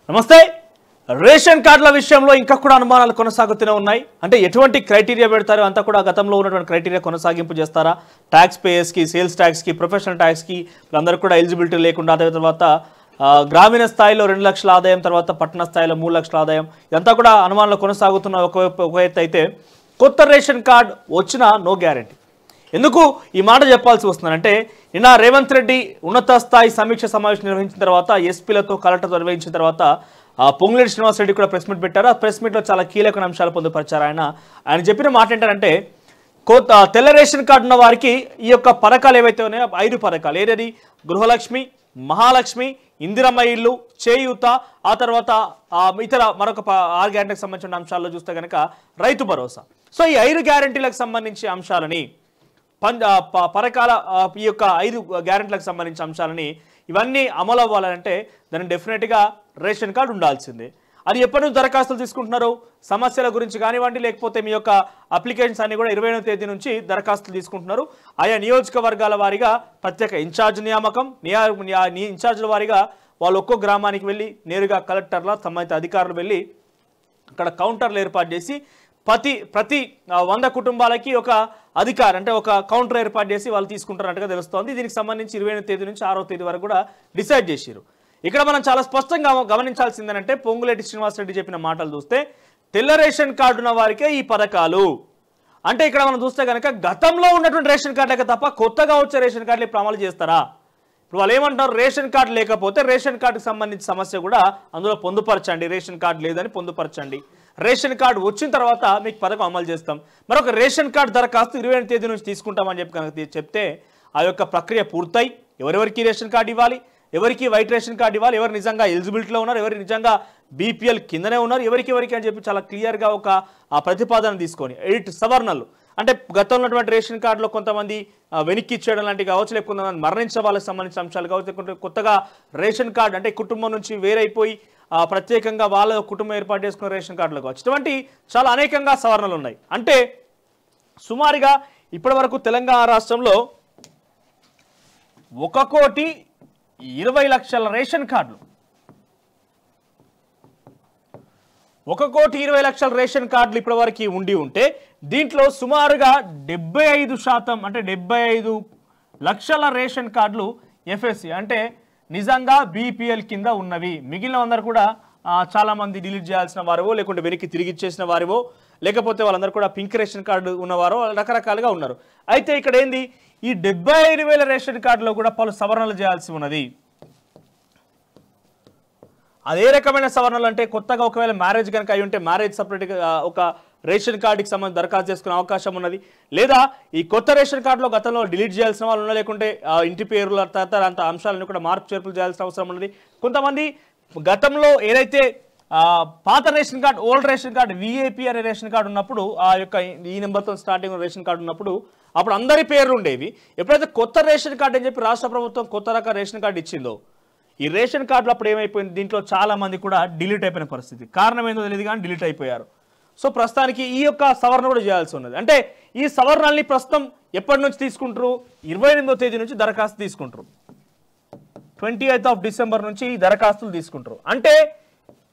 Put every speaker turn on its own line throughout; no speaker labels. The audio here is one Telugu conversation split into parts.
నమస్తే. రేషన్ కార్డుల విషయంలో ఇంకా కూడా అనుమానాలు కొనసాగుతూనే ఉన్నాయి. అంటే ఎటువంటి క్రైటీరియా పెడతారో అంతా కూడా గతంలో ఉన్నటువంటి క్రైటీరియా కొనసాగింపు చేస్తారా? ట్యాక్స్ పేయర్స్కి, సేల్స్ ట్యాక్స్కి, ప్రొఫెషనల్ ట్యాక్స్కి అందరూ కూడా ఎలిజిబిలిటీ లేకుండా, అదే తర్వాత గ్రామీణ స్థాయిలో 2 లక్షల ఆదాయం, తర్వాత పట్టణ స్థాయిలో 3 లక్షల ఆదాయం, ఇదంతా కూడా అనుమానాలు కొనసాగుతున్న ఒక ఎత్తు అయితే, కొత్త రేషన్ కార్డ్ వచ్చినా నో గ్యారెంటీ. ఎందుకు ఈ మాట చెప్పాల్సి వస్తుందంటే, నిన్న రేవంత్ రెడ్డి ఉన్నత స్థాయి సమీక్ష సమావేశం నిర్వహించిన తర్వాత, ఎస్పీలతో కలెక్టర్తో నిర్వహించిన తర్వాత పొంగులేటి శ్రీనివాస్ రెడ్డి కూడా ప్రెస్ మీట్ పెట్టారు. ఆ ప్రెస్ మీట్లో చాలా కీలక అంశాలు పొందుపరిచారు. ఆయన చెప్పిన మాట ఏంటంటే, తెల్ల రేషన్ కార్డు ఉన్న వారికి ఈ యొక్క పథకాలు ఏవైతే ఉన్నాయో 5 పథకాలు, ఏదది గృహలక్ష్మి, మహాలక్ష్మి, ఇందిరమ్మ ఇల్లు, చేయూత, ఆ తర్వాత ఇతర మరొక 6 గ్యారెంటీలకు సంబంధించిన అంశాల్లో చూస్తే కనుక రైతు భరోసా. సో ఈ 5 గ్యారెంటీలకు సంబంధించి అంశాలని పథకాల ఈ యొక్క 5 గ్యారెంటీలకు సంబంధించిన అంశాలని ఇవన్నీ అమలు అవ్వాలంటే దాన్ని డెఫినెట్గా రేషన్ కార్డు ఉండాల్సిందే. అది ఎప్పటి నుంచి దరఖాస్తులు తీసుకుంటున్నారు, సమస్యల గురించి కానివ్వండి, లేకపోతే మీ యొక్క అప్లికేషన్స్ అన్ని కూడా 20వ తేదీ నుంచి దరఖాస్తులు తీసుకుంటున్నారు. ఆయా నియోజకవర్గాల వారీగా ప్రత్యేక ఇన్ఛార్జ్ నియామకం, ఇన్ఛార్జ్ల వారీగా వాళ్ళు ఒక్కో గ్రామానికి వెళ్ళి నేరుగా కలెక్టర్ల సంబంధిత అధికారులు వెళ్ళి అక్కడ కౌంటర్లు ఏర్పాటు చేసి ప్రతి 100 కుటుంబాలకి ఒక అధికారి, అంటే ఒక కౌంటర్ ఏర్పాటు చేసి వాళ్ళు తీసుకుంటారన్నట్టుగా తెలుస్తోంది. దీనికి సంబంధించి 20వ తేదీ నుంచి 6వ తేదీ వరకు కూడా డిసైడ్ చేశారు. ఇక్కడ మనం చాలా స్పష్టంగా గమనించాల్సిందేనంటే, పొంగులేటి శ్రీనివాస్ రెడ్డి చెప్పిన మాటలు చూస్తే తెల్ల రేషన్ కార్డు ఉన్న వారికే ఈ పథకాలు అంటే, ఇక్కడ మనం చూస్తే కనుక గతంలో ఉన్నటువంటి రేషన్ కార్డులకే తప్ప కొత్తగా వచ్చే రేషన్ కార్డులు ఇప్పుడు అమలు చేస్తారా? ఇప్పుడు వాళ్ళు ఏమంటారు, రేషన్ కార్డు లేకపోతే రేషన్ కార్డుకి సంబంధించిన సమస్య కూడా అందులో పొందుపరచండి, రేషన్ కార్డు లేదని పొందుపరచండి, రేషన్ కార్డు వచ్చిన తర్వాత మీకు పథకం అమలు చేస్తాం, మరొక రేషన్ కార్డు దరఖాస్తు 20వ తేదీ నుంచి తీసుకుంటామని చెప్పి కనుక చెప్తే ఆ యొక్క ప్రక్రియ పూర్తయి ఎవరెవరికి రేషన్ కార్డు ఇవ్వాలి, ఎవరికి వైట్ రేషన్ కార్డు ఇవ్వాలి, ఎవరు నిజంగా ఎలిజిబిలిటీలో ఉన్నారు, ఎవరు నిజంగా బీపీఎల్ కిందనే ఉన్నారు, ఎవరికి అని చెప్పి చాలా క్లియర్గా ఒక ప్రతిపాదన తీసుకొని 8 సవరణలు, అంటే గతంలో ఉన్నటువంటి రేషన్ కార్డులో కొంతమంది వెనక్కి ఇచ్చేయడం లాంటివి కావచ్చు, లేకపోతే కొంతమంది మరణించే వాళ్ళకి సంబంధించిన అంశాలు కావచ్చు, లేకుంటే కొత్తగా రేషన్ కార్డు అంటే కుటుంబం నుంచి వేరైపోయి ప్రత్యేకంగా వాళ్ళ కుటుంబం ఏర్పాటు చేసుకున్న రేషన్ కార్డులు కావచ్చు, ఇటువంటి చాలా అనేకంగా సవరణలు ఉన్నాయి. అంటే సుమారుగా ఇప్పటి వరకు తెలంగాణ రాష్ట్రంలో 1,20,00,000 రేషన్ కార్డులు, 1,20,00,000 రేషన్ కార్డులు ఇప్పటి వరకు ఉండి ఉంటే, దీంట్లో సుమారుగా 75% అంటే 75 లక్షల రేషన్ కార్డులు ఎఫ్ఎస్సి అంటే నిజంగా బీపీఎల్ కింద ఉన్నవి. మిగిలిన అందరూ కూడా చాలామంది డిలీట్ చేయాల్సిన వారివో, లేకుంటే వెనక్కి తిరిగి ఇచ్చేసిన వారివో, లేకపోతే వాళ్ళందరూ కూడా పింక్ రేషన్ కార్డు ఉన్నవారో రకరకాలుగా ఉన్నారు. అయితే ఇక్కడ ఏంది, ఈ 75,000 రేషన్ కార్డులో కూడా పలు సవరణలు చేయాల్సి ఉన్నది. అదే రకమైన సవరణలు అంటే, కొత్తగా ఒకవేళ మ్యారేజ్ కనుక అయి ఉంటే మ్యారేజ్ సపరేట్గా ఒక రేషన్ కార్డుకి సంబంధించి దరఖాస్తు చేసుకునే అవకాశం ఉన్నది. లేదా ఈ కొత్త రేషన్ కార్డులో గతంలో డిలీట్ చేయాల్సిన వాళ్ళు ఉన్నా, లేకుంటే ఇంటి పేర్ల తదితర అంత అంశాలను కూడా మార్పు చేర్పులు చేయాల్సిన అవసరం ఉన్నది. కొంతమంది గతంలో ఏదైతే పాత ration card, old ration card, VIP అనే రేషన్ కార్డు ఉన్నప్పుడు, ఆ యొక్క ఈ నెంబర్తో స్టార్టింగ్ రేషన్ కార్డు ఉన్నప్పుడు అప్పుడు అందరి పేర్లు ఉండేవి. ఎప్పుడైతే కొత్త రేషన్ కార్డు అని చెప్పి రాష్ట్ర ప్రభుత్వం కొత్త రకం రేషన్ కార్డు ఇచ్చిందో, ఈ రేషన్ కార్డులు అప్పుడు ఏమైపోయింది, దీంట్లో చాలా మంది కూడా డిలీట్ అయిపోయిన పరిస్థితి. కారణం ఏందో తెలియదు కానీ డిలీట్ అయిపోయారు. సో ప్రస్తుతానికి ఈ యొక్క సవరణ కూడా చేయాల్సి ఉన్నది. అంటే ఈ సవరణల్ని ప్రస్తుతం ఎప్పటి నుంచి తీసుకుంటారు, 28వ తేదీ నుంచి దరఖాస్తు తీసుకుంటారు, 28th of December నుంచి ఈ దరఖాస్తులు తీసుకుంటారు. అంటే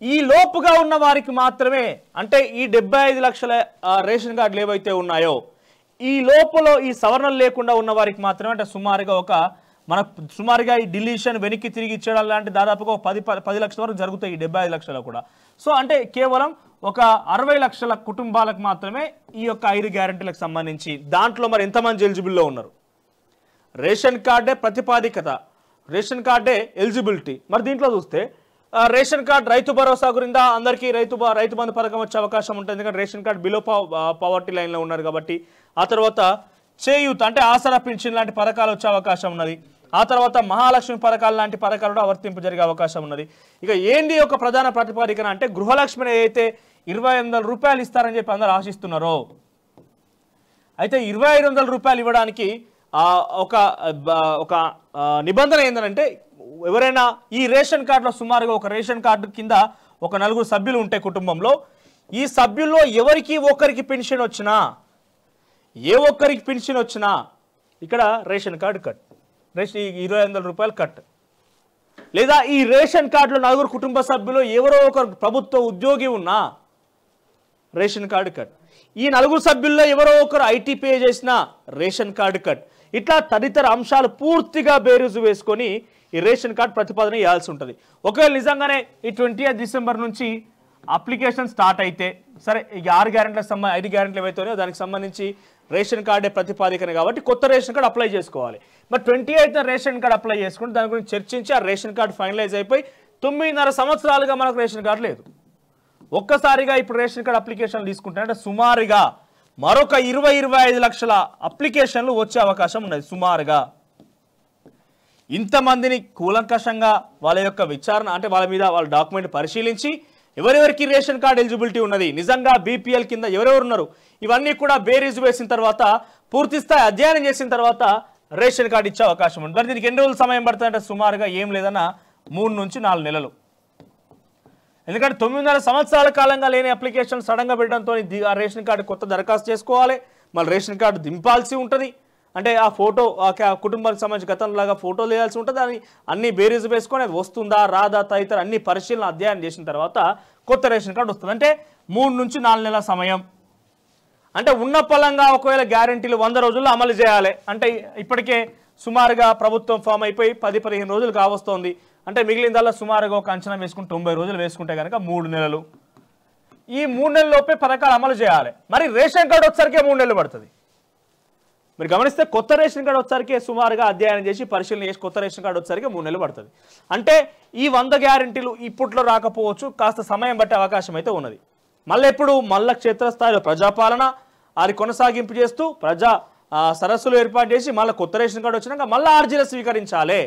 ఈ లోపుగా ఉన్న వారికి మాత్రమే, అంటే ఈ 75 లక్షల రేషన్ కార్డులు ఏవైతే ఉన్నాయో ఈ లోపల ఈ సవరణలు లేకుండా ఉన్న వారికి మాత్రమే, అంటే సుమారుగా ఈ డిలీషన్ వెనక్కి తిరిగి ఇచ్చేయడం లాంటి దాదాపుగా 10 లక్షల వరకు జరుగుతాయి ఈ 75 లక్షలు కూడా. సో అంటే కేవలం ఒక 60 లక్షల కుటుంబాలకు మాత్రమే ఈ యొక్క 5 గ్యారెంటీలకు సంబంధించి. దాంట్లో మరి ఎంతమంది ఎలిజిబుల్లో ఉన్నారు, రేషన్ కార్డే ప్రతిపాదికత, రేషన్ కార్డే ఎలిజిబిలిటీ. మరి దీంట్లో చూస్తే రేషన్ కార్డు రైతు భరోసా గురిందా, అందరికీ రైతు బంధు పథకం వచ్చే అవకాశం ఉంటుంది, ఎందుకంటే రేషన్ కార్డు బిలో పవర్టీ లైన్లో ఉన్నారు కాబట్టి. ఆ తర్వాత చేయూత అంటే ఆసరా పింఛన్ లాంటి పథకాలు వచ్చే అవకాశం ఉన్నది. ఆ తర్వాత మహాలక్ష్మి పథకాలు లాంటి పథకాలు కూడా వర్తింపు జరిగే అవకాశం ఉన్నది. ఇక ఏంది ఒక ప్రధాన ప్రతిపాదికన అంటే, గృహలక్ష్మిని అయితే 2,500 రూపాయలు ఇస్తారని చెప్పి అందరూ ఆశిస్తున్నారో, అయితే 2,500 రూపాయలు ఇవ్వడానికి ఒక నిబంధన ఏంటంటే, ఎవరైనా ఈ రేషన్ కార్డులో సుమారుగా ఒక రేషన్ కార్డు కింద ఒక 4 సభ్యులు ఉంటే కుటుంబంలో, ఈ సభ్యుల్లో ఎవరికి ఒకరికి పెన్షన్ వచ్చినా, ఏ ఒక్కరికి పెన్షన్ వచ్చినా ఇక్కడ రేషన్ కార్డు కట్, 2,500 రూపాయలు కట్. లేదా ఈ రేషన్ కార్డులో నలుగురు కుటుంబ సభ్యులు ఎవరో ఒకరు ప్రభుత్వ ఉద్యోగి ఉన్నా రేషన్ కార్డు కట్, ఈ నలుగురు సభ్యుల్లో ఎవరో ఒకరు ఐటీపీ చేసిన రేషన్ కార్డు కట్, ఇట్లా తదితర అంశాలు పూర్తిగా బేరీజు వేసుకొని ఈ రేషన్ కార్డు ప్రతిపాదన చేయాల్సి ఉంటుంది. ఒకవేళ నిజంగానే ఈ 20th డిసెంబర్ నుంచి అప్లికేషన్ స్టార్ట్ అయితే సరే, ఈ 6 గ్యారెంటీలకు 5 గ్యారెంటీలు ఏవైతున్నాయో దానికి సంబంధించి రేషన్ కార్డే ప్రతిపాదికనే కాబట్టి కొత్త రేషన్ కార్డు అప్లై చేసుకోవాలి. మరి 28th రేషన్ కార్డు అప్లై చేసుకుంటే దాని గురించి చర్చించి ఆ రేషన్ కార్డు ఫైనలైజ్ అయిపోయి 9.5 సంవత్సరాలుగా మనకు రేషన్ కార్డు లేదు. ఒక్కసారిగా ఇప్పుడు రేషన్ కార్డు అప్లికేషన్లు తీసుకుంటే సుమారుగా మరొక 20-25 లక్షల అప్లికేషన్లు వచ్చే అవకాశం ఉన్నది. సుమారుగా ఇంతమందిని కూలంకషంగా వాళ్ళ యొక్క విచారణ అంటే వాళ్ళ మీద వాళ్ళ డాక్యుమెంట్ పరిశీలించి ఎవరెవరికి రేషన్ కార్డు ఎలిజిబిలిటీ ఉన్నది, నిజంగా బీపీఎల్ కింద ఎవరెవరు ఉన్నారు, ఇవన్నీ కూడా బేరీజు వేసిన తర్వాత పూర్తిస్థాయి అధ్యయనం చేసిన తర్వాత రేషన్ కార్డు ఇచ్చే అవకాశం ఉంది. మరి దీనికి ఎన్ని రోజులు సమయం పడుతుందంటే సుమారుగా ఏం లేదన్నా 3 నుంచి 4 నెలలు. ఎందుకంటే 9.5 సంవత్సరాల కాలంగా లేని అప్లికేషన్ సడన్గా పెట్టడంతో ఆ రేషన్ కార్డు కొత్త దరఖాస్తు చేసుకోవాలి, మళ్ళీ రేషన్ కార్డు దింపాల్సి ఉంటుంది. అంటే ఆ ఫోటో ఆ కుటుంబానికి సంబంధించి గతంలాగా ఫోటో వేయాల్సి ఉంటుంది. అని అన్ని బేరీజు వేసుకొని అది వస్తుందా రాదా తదితర అన్ని పరిశీలన అధ్యయనం చేసిన తర్వాత కొత్త రేషన్ కార్డు వస్తుంది. అంటే 3 నుంచి 4 నెలల సమయం. అంటే ఉన్న పలంగా ఒకవేళ గ్యారెంటీలు 100 రోజుల్లో అమలు చేయాలి అంటే ఇప్పటికే సుమారుగా ప్రభుత్వం ఫామ్ అయిపోయి 10-15 రోజులు కావస్తోంది. అంటే మిగిలిందల్లా సుమారుగా ఒక అంచనా వేసుకుని 90 రోజులు వేసుకుంటే కనుక 3 నెలలు. ఈ 3 నెలల లోపే పథకాలు అమలు చేయాలి. మరి రేషన్ కార్డు వచ్చేసరికి 3 నెలలు పడుతుంది. మీరు గమనిస్తే కొత్త రేషన్ కార్డు వచ్చేసరికి సుమారుగా అధ్యయనం చేసి పరిశీలన చేసి కొత్త రేషన్ కార్డు వచ్చేసరికి 3 నెలలు పడుతుంది. అంటే ఈ 100 గ్యారెంటీలు ఇప్పట్లో రాకపోవచ్చు, కాస్త సమయం పట్టే అవకాశం అయితే ఉన్నది. మళ్ళీ ఎప్పుడు మళ్ళీ క్షేత్రస్థాయిలో ప్రజాపాలన అది కొనసాగింపు చేస్తూ ప్రజా సరస్సులు ఏర్పాటు చేసి మళ్ళీ కొత్త రేషన్ కార్డు వచ్చినాక మళ్ళీ ఆర్జీలు స్వీకరించాలి.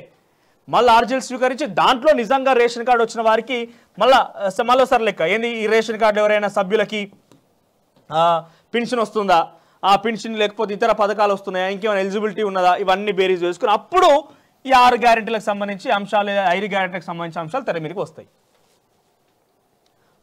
మళ్ళీ ఆర్జీలు స్వీకరించి దాంట్లో నిజంగా రేషన్ కార్డు వచ్చిన వారికి మళ్ళీసారి లెక్క ఏంది, ఈ రేషన్ కార్డు ఎవరైనా సభ్యులకి పెన్షన్ వస్తుందా, ఆ పెన్షన్ లేకపోతే ఇతర పథకాలు వస్తున్నాయా, ఇంకేమైనా ఎలిజిబిలిటీ ఉన్నదా, ఇవన్నీ బేరీజ్ వేసుకుని అప్పుడు ఈ 6 గ్యారెంటీలకు సంబంధించి అంశాలు 5 గ్యారెంటీలకు సంబంధించిన అంశాలు తెర మీదకి వస్తాయి.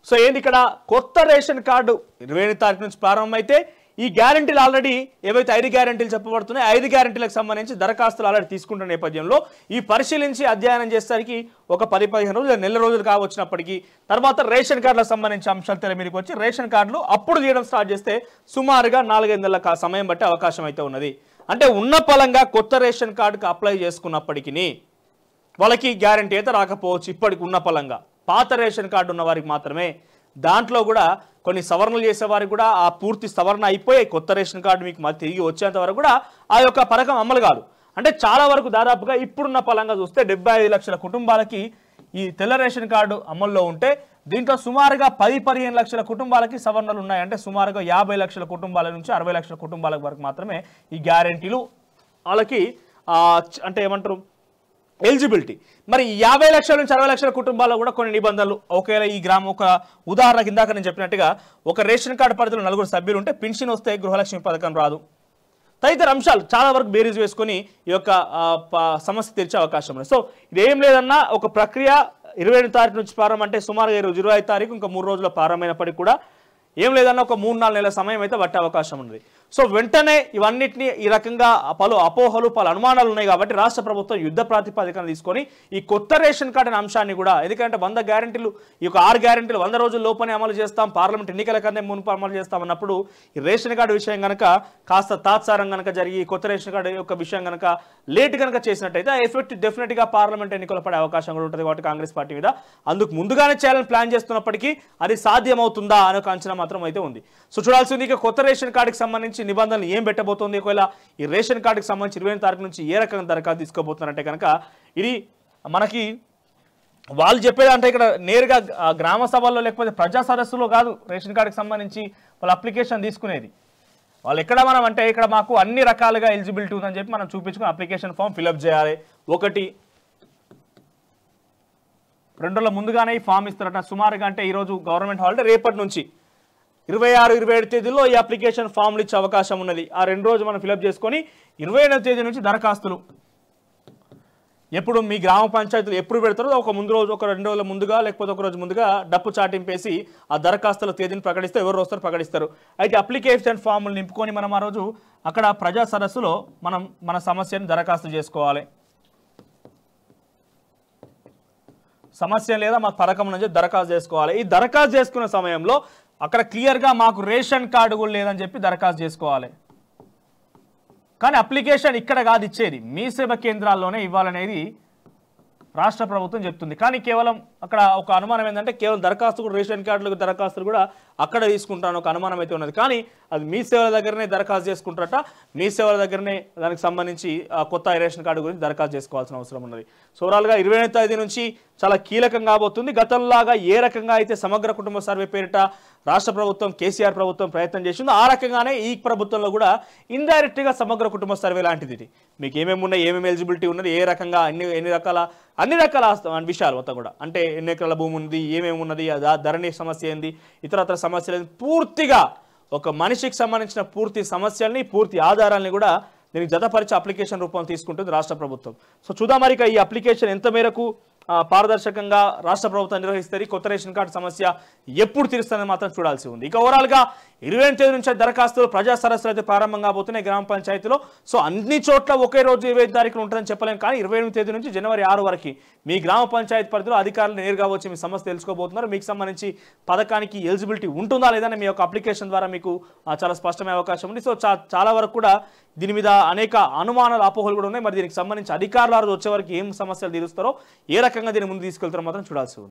సో ఏంది ఇక్కడ కొత్త రేషన్ కార్డు 20వ తారీఖు నుంచి ప్రారంభమైతే ఈ గ్యారెంటీలు ఆల్రెడీ ఏవైతే 5 గ్యారెంటీలు చెప్పబడుతున్నాయి 5 గ్యారెంటీలకు సంబంధించి దరఖాస్తులు ఆల్రెడీ తీసుకుంటున్న నేపథ్యంలో ఈ పరిశీలించి అధ్యయనం చేసేసరికి ఒక 10-15 రోజులు నెల రోజులు కావచ్చినప్పటికీ తర్వాత రేషన్ కార్డులకు సంబంధించిన అంశాలు తెర మీదకి వచ్చి రేషన్ కార్డులు అప్పుడు తీయడం స్టార్ట్ చేస్తే సుమారుగా 4-5 నెలల సమయం బట్టే అవకాశం అయితే ఉన్నది. అంటే ఉన్న పలంగా కొత్త రేషన్ కార్డుకు అప్లై చేసుకున్నప్పటికీ వాళ్ళకి గ్యారెంటీ అయితే రాకపోవచ్చు. ఇప్పటికి ఉన్న పలంగా పాత రేషన్ కార్డు ఉన్న వారికి మాత్రమే, దాంట్లో కూడా కొన్ని సవరణలు చేసేవారికి కూడా ఆ పూర్తి సవరణ అయిపోయి కొత్త రేషన్ కార్డు మీకు మళ్ళీ తిరిగి వచ్చేంత వరకు కూడా ఆ యొక్క పథకం అమలు కాదు. అంటే చాలా వరకు దాదాపుగా ఇప్పుడున్న పలంగా చూస్తే 75 లక్షల కుటుంబాలకి ఈ తెల్ల రేషన్ కార్డు అమల్లో ఉంటే దీంట్లో సుమారుగా 10-15 లక్షల కుటుంబాలకి సవరణలు ఉన్నాయి. అంటే సుమారుగా 50 లక్షల కుటుంబాల నుంచి 60 లక్షల కుటుంబాల వరకు మాత్రమే ఈ గ్యారెంటీలు వాళ్ళకి అంటే ఏమంటారు ఎలిజిబిలిటీ. మరి 50 లక్షల నుంచి 60 లక్షల కుటుంబాల్లో కూడా కొన్ని నిబంధనలు. ఒకవేళ ఈ గ్రామం ఒక ఉదాహరణ కిందాక నేను చెప్పినట్టుగా ఒక రేషన్ కార్డు పరిధిలో 4 సభ్యులు ఉంటే పెన్షన్ వస్తే గృహలక్ష్మి పథకం రాదు. తదితర అంశాలు చాలా వరకు బేరీజ్ వేసుకొని ఈ యొక్క సమస్య తీర్చే అవకాశం ఉంది. సో ఇదేం లేదన్నా ఒక ప్రక్రియ 20వ తారీఖు నుంచి ప్రారంభం అంటే సుమారుగా 25 తారీఖు ఇంకా 3 రోజుల ప్రారంభమైనప్పటికీ కూడా ఏం లేదన్నా ఒక 3-4 నెలల సమయం అయితే పట్టే అవకాశం ఉంది. సో వెంటనే ఇవన్నిటిని ఈ రకంగా పలు అపోహలు పలు అనుమానాలు ఉన్నాయి కాబట్టి రాష్ట్ర ప్రభుత్వం యుద్ధ ప్రాతిపదికన తీసుకొని ఈ కొత్త రేషన్ కార్డు అనే అంశాన్ని కూడా, ఎందుకంటే 100 గ్యారెంటీలు ఈ యొక్క 6 గ్యారెంటీలు 100 రోజుల లోపనే అమలు చేస్తాం, పార్లమెంట్ ఎన్నికల కన్నా మునుపు అమలు చేస్తాం అన్నప్పుడు ఈ రేషన్ కార్డు విషయం కనుక కాస్త తాత్సారం కనుక జరిగి కొత్త రేషన్ కార్డు యొక్క విషయం కనుక లేట్ కనుక చేసినట్టయితే ఆ ఎఫెక్ట్ డెఫినెట్గా పార్లమెంట్ ఎన్నికలు పడే అవకాశం కూడా ఉంటుంది కాబట్టి కాంగ్రెస్ పార్టీ మీద అందుకు ముందుగానే చేయాలని ప్లాన్ చేస్తున్నప్పటికీ అది సాధ్యమవుతుందా అనే ఒక అంచనా మాత్రం అయితే ఉంది. సో చూడాల్సింది ఇక కొత్త రేషన్ కార్డుకి సంబంధించి నిబంధనలు ఏం పెట్టబోతోంది, ఒకవేళ ఈ రేషన్ కార్డుకి సంబంధించి 20వ తారీఖు నుంచి ఏ రకంగా దరఖాస్తు తీసుకోబోతున్నారంటే కనుక ఇది మనకి వాళ్ళు చెప్పేదంటే ఇక్కడ నేరుగా గ్రామ సభల్లో లేకపోతే ప్రజా సదస్సులో కాదు రేషన్ కార్డుకి సంబంధించి వాళ్ళు అప్లికేషన్ తీసుకునేది. వాళ్ళు ఎక్కడ మనం అంటే ఇక్కడ మాకు అన్ని రకాలుగా ఎలిజిబిలిటీ ఉందని చెప్పి మనం చూపించుకుని అప్లికేషన్ ఫామ్ ఫిలప్ చేయాలి. 1-2 రోజుల ముందుగానే ఈ ఫామ్ ఇస్తారట. సుమారుగా అంటే ఈరోజు గవర్నమెంట్ హాలిడే, రేపటి నుంచి 26-27 తేదీల్లో ఈ అప్లికేషన్ ఫామ్లు ఇచ్చే అవకాశం ఉన్నది. ఆ 2 రోజులు మనం ఫిలప్ చేసుకొని 28వ తేదీ నుంచి దరఖాస్తులు ఎప్పుడు మీ గ్రామ పంచాయతీలు ఎప్పుడు పెడతారో ఒక 2 రోజుల ముందుగా లేకపోతే 1 రోజు ముందుగా డప్పు చాటింపేసి ఆ దరఖాస్తుల తేదీని ప్రకటిస్తే ఎవరు వస్తారో ప్రకటిస్తారు. అయితే అప్లికేషన్ ఫామ్లు నింపుకొని మనం ఆ రోజు అక్కడ ప్రజా సదస్సులో మన సమస్యను దరఖాస్తు చేసుకోవాలి. సమస్య లేదా మాకు పథకం నుంచి దరఖాస్తు చేసుకోవాలి. ఈ దరఖాస్తు చేసుకున్న సమయంలో అక్కడ క్లియర్గా మాకు రేషన్ కార్డు కూడా లేదని చెప్పి దరఖాస్తు చేసుకోవాలి. కానీ అప్లికేషన్ ఇక్కడ కాదు ఇచ్చేది, మీ సేవా కేంద్రాల్లోనే ఇవ్వాలనేది రాష్ట్ర ప్రభుత్వం చెప్తుంది. కానీ కేవలం అక్కడ ఒక అనుమానం ఏంటంటే కేవలం దరఖాస్తు కూడా రేషన్ కార్డులకు దరఖాస్తులు కూడా అక్కడ తీసుకుంటాను ఒక అనుమానం అయితే ఉన్నది. కానీ అది మీ సేవల దగ్గరనే దరఖాస్తు చేసుకుంటారట, మీ సేవల దగ్గరనే దానికి సంబంధించి కొత్త రేషన్ కార్డు గురించి దరఖాస్తు చేసుకోవాల్సిన అవసరం ఉన్నది. సో ఓవరాల్గా 28వ తేదీ నుంచి చాలా కీలకం కాబోతుంది. గతంలాగా ఏ రకంగా అయితే సమగ్ర కుటుంబ సర్వే పేరిట రాష్ట్ర ప్రభుత్వం కేసీఆర్ ప్రభుత్వం ప్రయత్నం చేసిందో ఆ రకంగానే ఈ ప్రభుత్వంలో కూడా ఇండైరెక్ట్గా సమగ్ర కుటుంబ సర్వే లాంటిది. మీకు ఏమేమి ఉన్నాయి, ఏమేమి ఎలిజిబిలిటీ ఉన్నది, ఏ రకంగా అన్ని రకాల విషయాలు మొత్తం కూడా, అంటే ఎన్ని ఎకరాల భూమి ఉంది, ఏమేమి ఉన్నది, ధరణి సమస్య ఏంది, ఇతరత్ర సమస్యలు పూర్తిగా ఒక మనిషికి సంబంధించిన పూర్తి సమస్యల్ని పూర్తి ఆధారాలని కూడా దీనికి జతపరిచి అప్లికేషన్ రూపంలో తీసుకుంటుంది రాష్ట్ర ప్రభుత్వం. సో చూద్దాం మరి ఈ అప్లికేషన్ ఎంత మేరకు పారదర్శకంగా రాష్ట్ర ప్రభుత్వం నిర్వహిస్తుంది, కొత్త రేషన్ కార్డు సమస్య ఎప్పుడు తీరుస్తుందని మాత్రం చూడాల్సి ఉంది. ఇక ఓవరాల్గా 28వ తేదీ నుంచి దరఖాస్తులు ప్రజా సరస్సులు అయితే ప్రారంభం కాబోతున్నాయి గ్రామ పంచాయతీలో. సో అన్ని చోట్ల ఒకే రోజు 25 తారీఖున ఉంటుందని చెప్పలేము, కానీ 28వ తేదీ నుంచి జనవరి 6 వరకు మీ గ్రామ పంచాయతీ పరిధిలో అధికారులు నేరుగా వచ్చి మీ సమస్య తెలుసుకోబోతున్నారు. మీకు సంబంధించి పథకానికి ఎలిజిబిలిటీ ఉంటుందా లేదని మీ యొక్క అప్లికేషన్ ద్వారా మీకు చాలా స్పష్టమైన అవకాశం ఉంది. సో చాలా వరకు కూడా దీని మీద అనేక అనుమానాలు అపోహలు కూడా ఉన్నాయి. మరి దీనికి సంబంధించి అధికారులు వచ్చే వరకు ఏం సమస్యలు తీరుస్తారో, ఏ రకంగా దీన్ని ముందు తీసుకెళ్తారో మాత్రం చూడాల్సి ఉంది.